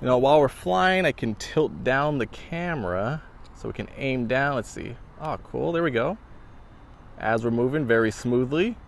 You know, while we're flying, I can tilt down the camera so we can aim down. Let's see. Oh, cool. There we go. As we're moving very smoothly.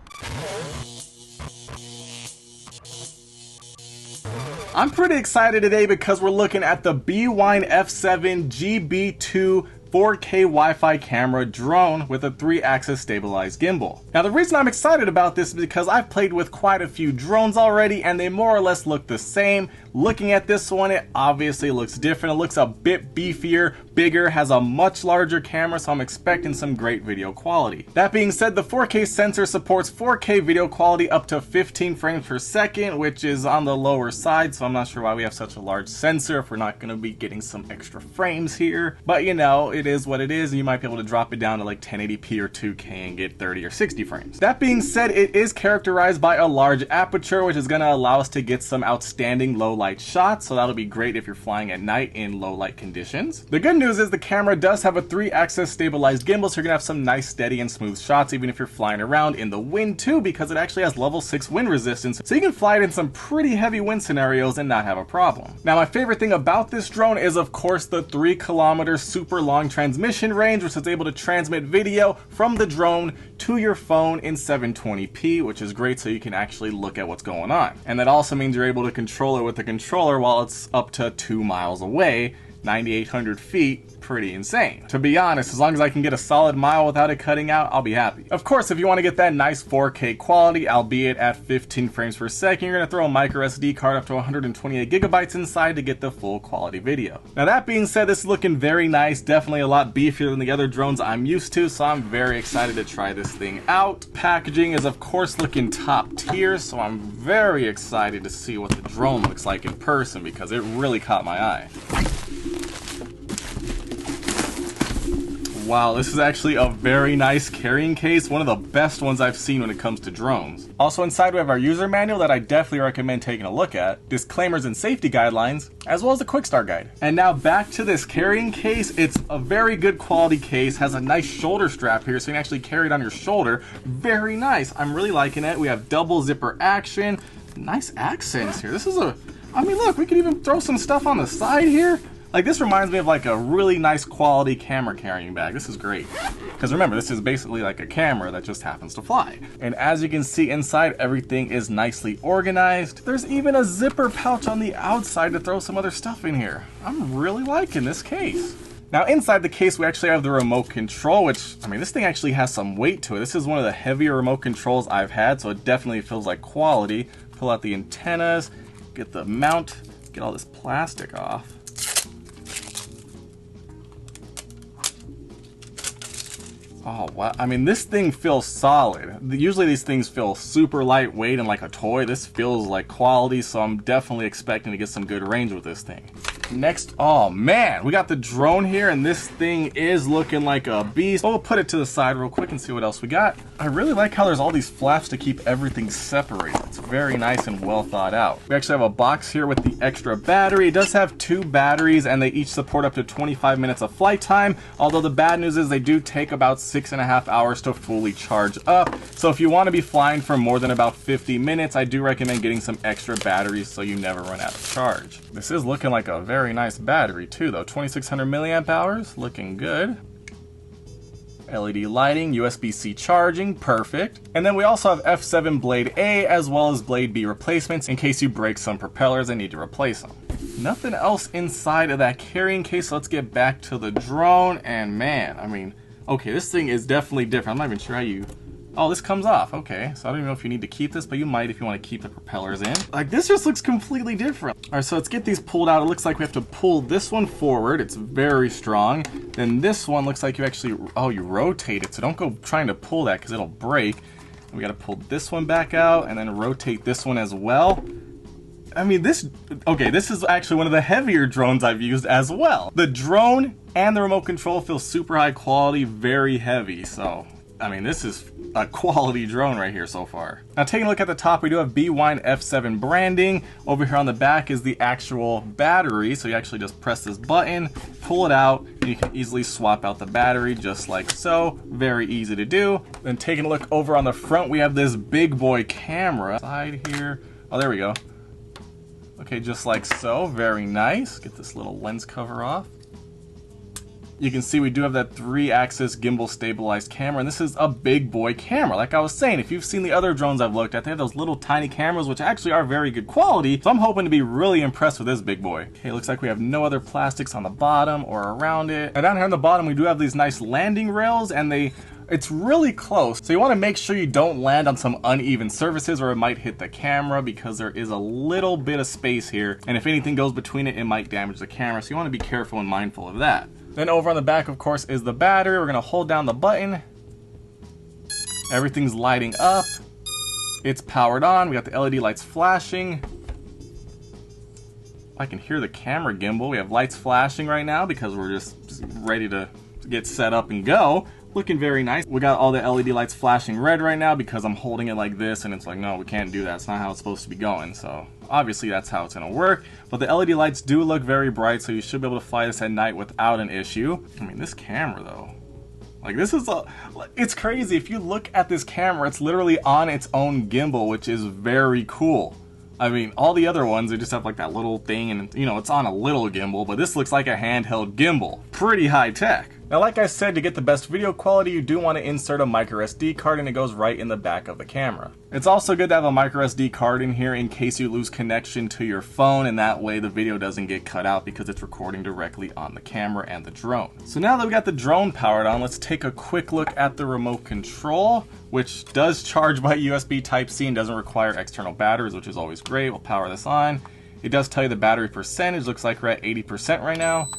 I'm pretty excited today because we're looking at the Bwine F7 GB2 4K Wi-Fi camera drone with a 3-axis stabilized gimbal. Now the reason I'm excited about this is because I've played with quite a few drones already and they more or less look the same. Looking at this one, it obviously looks different. It looks a bit beefier, bigger, has a much larger camera, so I'm expecting some great video quality. That being said, the 4K sensor supports 4K video quality up to 15 frames per second, which is on the lower side, so I'm not sure why we have such a large sensor if we're not going to be getting some extra frames here. But you know, it is what it is, and you might be able to drop it down to like 1080p or 2K and get 30 or 60 frames. That being said, it is characterized by a large aperture, which is going to allow us to get some outstanding low light shots, so that'll be great if you're flying at night in low light conditions. The good news is the camera does have a 3-axis stabilized gimbal, so you're gonna have some nice steady and smooth shots even if you're flying around in the wind too, because it actually has level 6 wind resistance, so you can fly it in some pretty heavy wind scenarios and not have a problem. Now my favorite thing about this drone is of course the 3-kilometer super long transmission range, which is able to transmit video from the drone to your phone in 720p, which is great so you can actually look at what's going on. And that also means you're able to control it with the controller while it's up to 2 miles away, 9,800 feet. Pretty insane. To be honest, as long as I can get a solid mile without it cutting out, I'll be happy. Of course, if you want to get that nice 4K quality, albeit at 15 frames per second, you're going to throw a micro SD card up to 128 gigabytes inside to get the full quality video. Now that being said, this is looking very nice, definitely a lot beefier than the other drones I'm used to, so I'm very excited to try this thing out. Packaging is of course looking top tier, so I'm very excited to see what the drone looks like in person because it really caught my eye. Wow, this is actually a very nice carrying case, one of the best ones I've seen when it comes to drones. Also inside we have our user manual that I definitely recommend taking a look at, disclaimers and safety guidelines, as well as a quick start guide. And now back to this carrying case. It's a very good quality case, has a nice shoulder strap here so you can actually carry it on your shoulder. Very nice, I'm really liking it. We have double zipper action, nice accents here. This is I mean look, we could even throw some stuff on the side here. Like this reminds me of like a really nice quality camera carrying bag. This is great. Because remember, this is basically like a camera that just happens to fly. And as you can see inside, everything is nicely organized. There's even a zipper pouch on the outside to throw some other stuff in here. I'm really liking this case. Now inside the case we actually have the remote control, which, I mean, this thing actually has some weight to it. This is one of the heavier remote controls I've had, so it definitely feels like quality. Pull out the antennas, get the mount, get all this plastic off. Oh wow, I mean this thing feels solid. Usually these things feel super lightweight and like a toy. This feels like quality, so I'm definitely expecting to get some good range with this thing. Next, oh man, we got the drone here and this thing is looking like a beast. We'll put it to the side real quick and see what else we got. I really like how there's all these flaps to keep everything separated. It's very nice and well thought out. We actually have a box here with the extra battery. It does have 2 batteries and they each support up to 25 minutes of flight time. Although the bad news is they do take about 6.5 hours to fully charge up. So if you want to be flying for more than about 50 minutes, I do recommend getting some extra batteries so you never run out of charge. This is looking like a very nice battery too though, 2600 milliamp hours, looking good. LED lighting, USB-C charging, perfect. And then we also have F7 Blade A as well as Blade B replacements in case you break some propellers and need to replace them. Nothing else inside of that carrying case, so let's get back to the drone. And man, I mean, okay, this thing is definitely different. I'm not even sure how you... Oh, this comes off. Okay, so I don't even know if you need to keep this, but you might if you want to keep the propellers in. Like, this just looks completely different. All right, so let's get these pulled out. It looks like we have to pull this one forward. It's very strong. Then this one looks like you actually... Oh, you rotate it, so don't go trying to pull that because it'll break. And we got to pull this one back out and then rotate this one as well. I mean, this is actually one of the heavier drones I've used as well. The drone and the remote control feel super high quality, very heavy. So, I mean, this is a quality drone right here so far. Now taking a look at the top, we do have Bwine F7 branding. Over here on the back is the actual battery. So you actually just press this button, pull it out, and you can easily swap out the battery just like so. Very easy to do. Then taking a look over on the front, we have this big boy camera. Side here. Oh, there we go. Okay, just like so. Very nice. Get this little lens cover off. You can see we do have that 3-axis gimbal stabilized camera, and this is a big boy camera. Like I was saying, if you've seen the other drones I've looked at, they have those little tiny cameras, which actually are very good quality, so I'm hoping to be really impressed with this big boy. Okay, looks like we have no other plastics on the bottom or around it. And down here on the bottom, we do have these nice landing rails, and it's really close, so you want to make sure you don't land on some uneven surfaces or it might hit the camera, because there is a little bit of space here, and if anything goes between it, it might damage the camera, so you want to be careful and mindful of that. Then over on the back, of course, is the battery. We're going to hold down the button. Everything's lighting up. It's powered on. We got the LED lights flashing. I can hear the camera gimbal. We have lights flashing right now because we're just ready to get set up and go. Looking very nice. We got all the LED lights flashing red right now because I'm holding it like this, and it's like, no, we can't do that. It's not how it's supposed to be going. So obviously that's how it's gonna work. But the LED lights do look very bright, so you should be able to fly this at night without an issue. I mean, this camera though, like it's crazy. If you look at this camera, it's literally on its own gimbal, which is very cool. I mean, all the other ones, they just have like that little thing and, you know, it's on a little gimbal, but this looks like a handheld gimbal. Pretty high tech. Now, like I said, to get the best video quality, you do want to insert a micro SD card, and it goes right in the back of the camera. It's also good to have a micro SD card in here in case you lose connection to your phone, and that way the video doesn't get cut out because it's recording directly on the camera and the drone. So now that we got the drone powered on, let's take a quick look at the remote control, which does charge by USB Type-C and doesn't require external batteries, which is always great. We'll power this on. It does tell you the battery percentage. Looks like we're at 80% right now.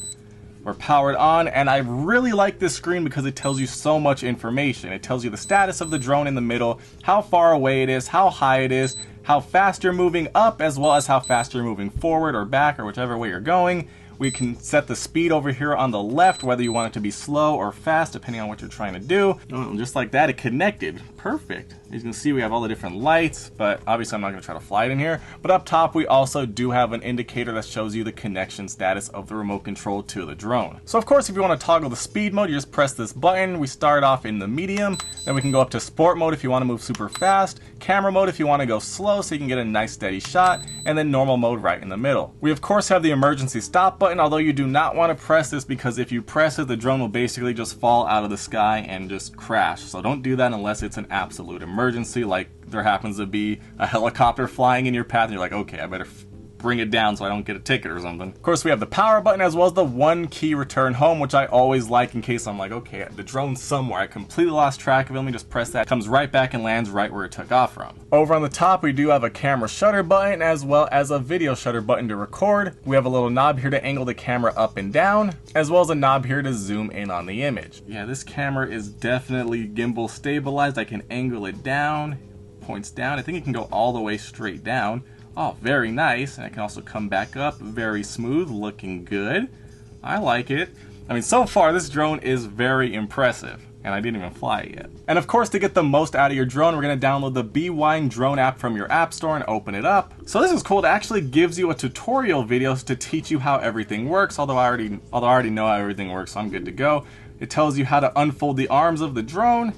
We're powered on, and I really like this screen because it tells you so much information. It tells you the status of the drone in the middle, how far away it is, how high it is, how fast you're moving up, as well as how fast you're moving forward or back or whichever way you're going. We can set the speed over here on the left, whether you want it to be slow or fast, depending on what you're trying to do. And just like that, it connected. Perfect. As you can see, we have all the different lights, but obviously I'm not going to try to fly it in here. But up top, we also do have an indicator that shows you the connection status of the remote control to the drone. So of course, if you want to toggle the speed mode, you just press this button. We start off in the medium, then we can go up to sport mode if you want to move super fast, camera mode if you want to go slow so you can get a nice steady shot, and then normal mode right in the middle. We of course have the emergency stop button, although you do not want to press this because if you press it, the drone will basically just fall out of the sky and just crash. So don't do that unless it's an absolute emergency, like there happens to be a helicopter flying in your path and you're like, okay, I better bring it down so I don't get a ticket or something. Of course, we have the power button as well as the 1 key return home, which I always like in case I'm like, okay, the drone's somewhere. I completely lost track of it. Let me just press that. It comes right back and lands right where it took off from. Over on the top, we do have a camera shutter button as well as a video shutter button to record. We have a little knob here to angle the camera up and down, as well as a knob here to zoom in on the image. Yeah, this camera is definitely gimbal stabilized. I can angle it down, points down. I think it can go all the way straight down. Oh, very nice. And I can also come back up. Very smooth, looking good. I like it. I mean, so far this drone is very impressive, and I didn't even fly it yet. And of course, to get the most out of your drone, we're gonna download the Bwine drone app from your app store and open it up. So this is cool. It actually gives you a tutorial videos to teach you how everything works, although I already know how everything works, so I'm good to go. It tells you how to unfold the arms of the drone,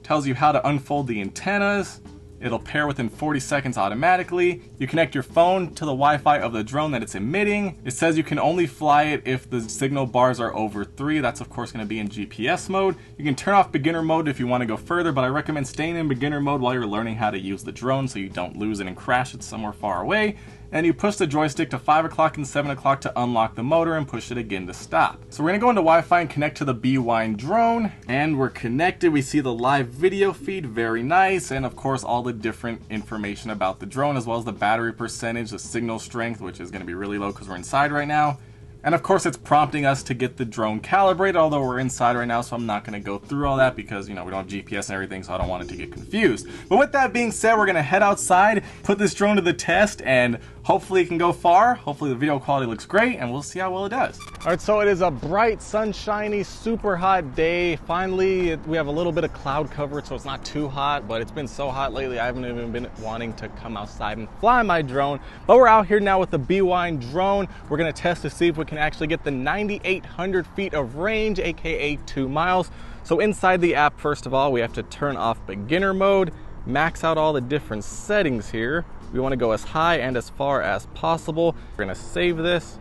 tells you how to unfold the antennas. It'll pair within 40 seconds automatically. You connect your phone to the Wi-Fi of the drone that it's emitting. It says you can only fly it if the signal bars are over 3. That's of course going to be in GPS mode. You can turn off beginner mode if you want to go further, but I recommend staying in beginner mode while you're learning how to use the drone so you don't lose it and crash it somewhere far away. And you push the joystick to 5 o'clock and 7 o'clock to unlock the motor and push it again to stop. So we're gonna go into Wi-Fi and connect to the Bwine drone, and we're connected. We see the live video feed, very nice, and of course all the different information about the drone, as well as the battery percentage, the signal strength, which is gonna be really low because we're inside right now. And of course it's prompting us to get the drone calibrated, although we're inside right now, so I'm not gonna go through all that because, you know, we don't have GPS and everything, so I don't want it to get confused. But with that being said, we're gonna head outside, put this drone to the test, and hopefully it can go far. Hopefully the video quality looks great, and we'll see how well it does. All right, so it is a bright, sunshiny, super hot day. Finally, we have a little bit of cloud coverage, so it's not too hot, but it's been so hot lately, I haven't even been wanting to come outside and fly my drone. But we're out here now with the Bwine drone. We're gonna test to see if we can actually get the 9,800 feet of range, AKA 2 miles. So inside the app, first of all, we have to turn off beginner mode, max out all the different settings here. We want to go as high and as far as possible. We're going to save this.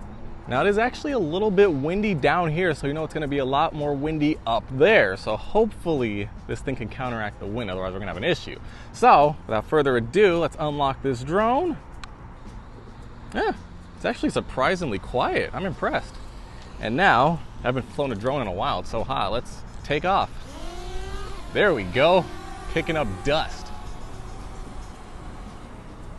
Now it is actually a little bit windy down here, so you know it's going to be a lot more windy up there. So hopefully this thing can counteract the wind, otherwise we're going to have an issue. So without further ado, let's unlock this drone. Yeah, it's actually surprisingly quiet. I'm impressed. And now, I haven't flown a drone in a while. It's so hot. Let's take off. There we go. Kicking up dust.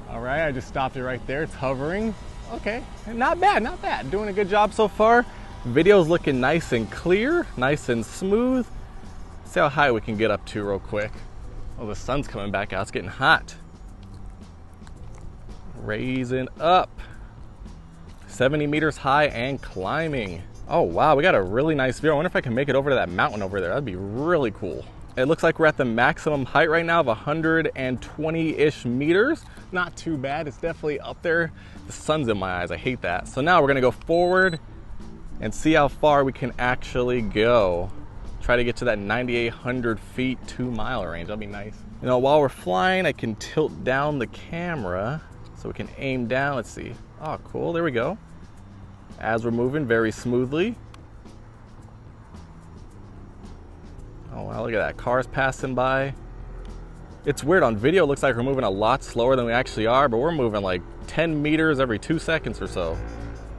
All right, I just stopped it right there. It's hovering. Okay, not bad, not bad. Doing a good job so far. Video's looking nice and clear, nice and smooth. See how high we can get up to real quick. Oh, the sun's coming back out. It's getting hot. Raising up. 70 meters high and climbing. Oh wow, we got a really nice view. I wonder if I can make it over to that mountain over there. That'd be really cool. It looks like we're at the maximum height right now of 120-ish meters. Not too bad, it's definitely up there. The sun's in my eyes, I hate that. So now we're gonna go forward and see how far we can actually go. Try to get to that 9,800 feet, 2-mile range, that'd be nice. You know, while we're flying, I can tilt down the camera so we can aim down, let's see. Oh, cool, there we go. As we're moving very smoothly. Oh wow, look at that, cars passing by. It's weird, on video it looks like we're moving a lot slower than we actually are, but we're moving like 10 meters every 2 seconds or so.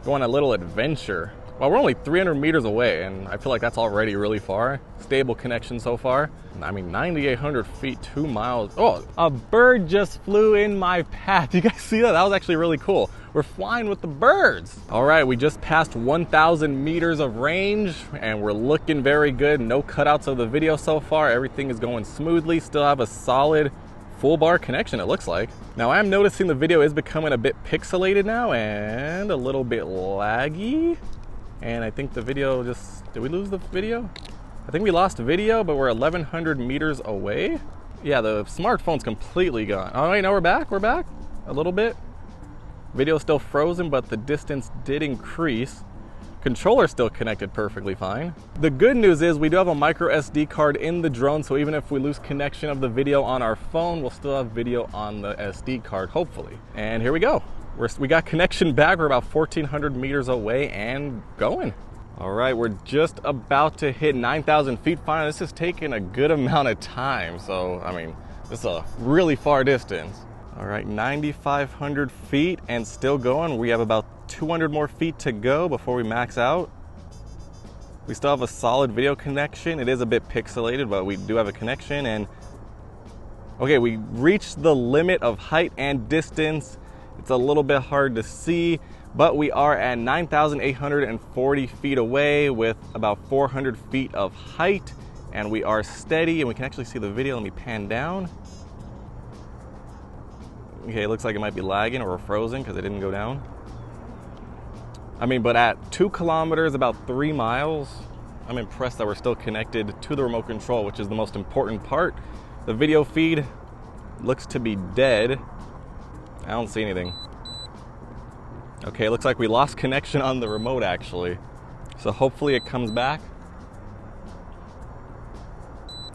Going a little adventure. Well, we're only 300 meters away, and I feel like that's already really far. Stable connection so far. I mean, 9,800 feet, 2 miles. Oh, a bird just flew in my path. You guys see that? That was actually really cool. We're flying with the birds. All right, we just passed 1,000 meters of range, and we're looking very good. No cutouts of the video so far. Everything is going smoothly. Still have a solid full bar connection, it looks like. Now I am noticing the video is becoming a bit pixelated now and a little bit laggy. And I think the video just, did we lose the video? I think we lost video, but we're 1,100 meters away. Yeah, the smartphone's completely gone. Oh wait, no, we're back a little bit. Video's still frozen, but the distance did increase. Controller's still connected perfectly fine. The good news is we do have a micro SD card in the drone, so even if we lose connection of the video on our phone, we'll still have video on the SD card, hopefully. And here we go. We got connection back. We're about 1,400 meters away and going. All right, we're just about to hit 9,000 feet finally. This is taking a good amount of time. So, I mean, this is a really far distance. All right, 9,500 feet and still going. We have about 200 more feet to go before we max out. We still have a solid video connection. It is a bit pixelated, but we do have a connection. And okay, we reached the limit of height and distance. It's a little bit hard to see, but we are at 9,840 feet away with about 400 feet of height, and we are steady, and we can actually see the video. Let me pan down. Okay, it looks like it might be lagging or we're frozen because it didn't go down. I mean, but at 2 kilometers, about 3 miles, I'm impressed that we're still connected to the remote control, which is the most important part. The video feed looks to be dead. I don't see anything. Okay, it looks like we lost connection on the remote actually. So hopefully it comes back.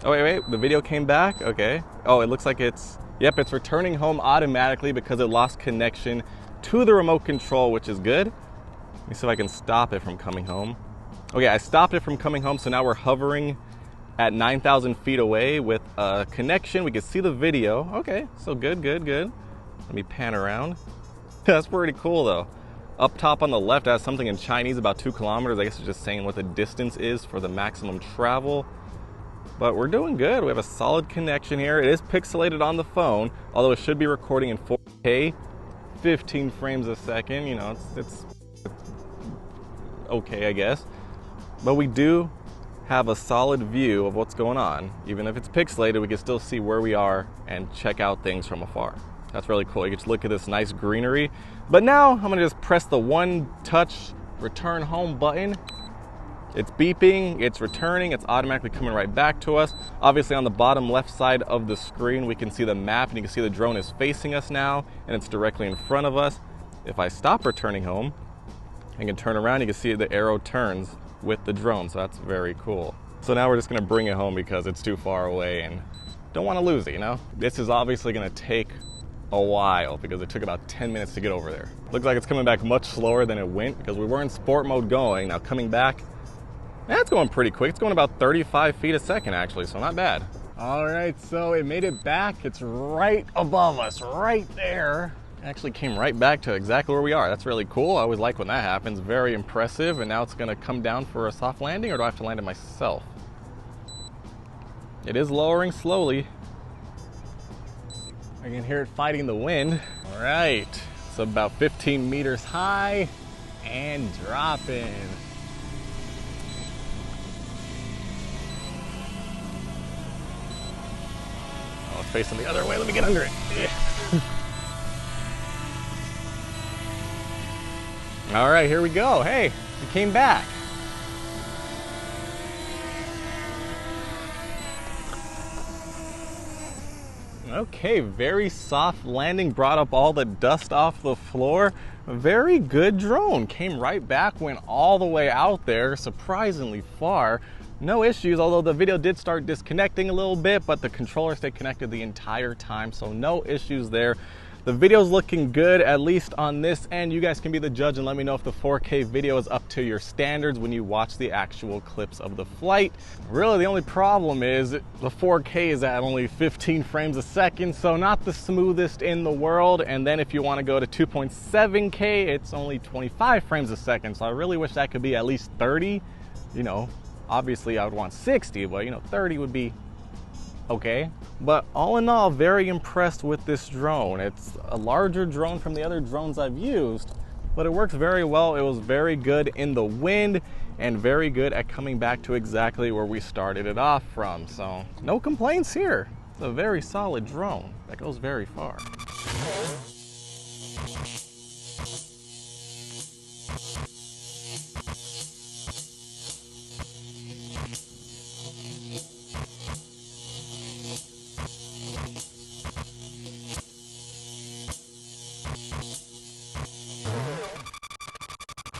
Oh wait, the video came back, okay. Oh, it looks like it's returning home automatically because it lost connection to the remote control, which is good. Let me see if I can stop it from coming home. Okay, I stopped it from coming home, so now we're hovering at 9,000 feet away with a connection. We can see the video. Okay, so good. Let me pan around. That's pretty cool though. Up top on the left, it has something in Chinese about 2 kilometers. I guess it's just saying what the distance is for the maximum travel. But we're doing good. We have a solid connection here. It is pixelated on the phone, although it should be recording in 4K, 15 frames a second. You know, it's okay, I guess. But we do have a solid view of what's going on. Even if it's pixelated, we can still see where we are and check out things from afar. That's really cool. You get to look at this nice greenery. But now I'm gonna just press the one touch return home button. It's beeping, it's returning, it's automatically coming right back to us. Obviously on the bottom left side of the screen, we can see the map and you can see the drone is facing us now and it's directly in front of us. If I stop returning home, I can turn around, you can see the arrow turns with the drone, so that's very cool. So now we're just gonna bring it home because it's too far away and don't wanna lose it, you know? This is obviously gonna take a while because it took about 10 minutes to get over there. Looks like it's coming back much slower than it went because we were in sport mode going. Now coming back, it's going pretty quick. It's going about 35 feet a second actually, so not bad. All right, so it made it back. It's right above us, right there. Actually came right back to exactly where we are. That's really cool. I always like when that happens. Very impressive. And now it's gonna come down for a soft landing, or do I have to land it myself? It is lowering slowly. I can hear it fighting the wind. All right, it's about 15 meters high and dropping. Oh, it's facing the other way. Let me get under it. Yeah. All right, here we go. Hey, it came back. Okay, very soft landing, brought up all the dust off the floor. Very good drone. Came right back, went all the way out there, surprisingly far. No issues, although the video did start disconnecting a little bit, but the controller stayed connected the entire time, so no issues there. The video's looking good, at least on this end. You guys can be the judge and let me know if the 4K video is up to your standards when you watch the actual clips of the flight. Really, the only problem is the 4K is at only 15 frames a second, so not the smoothest in the world. And then if you want to go to 2.7K, it's only 25 frames a second. So I really wish that could be at least 30. You know, obviously I would want 60, but you know, 30 would be okay. But all in all, very impressed with this drone. It's a larger drone from the other drones I've used, but it works very well. It was very good in the wind and very good at coming back to exactly where we started it off from. So no complaints here. It's a very solid drone that goes very far.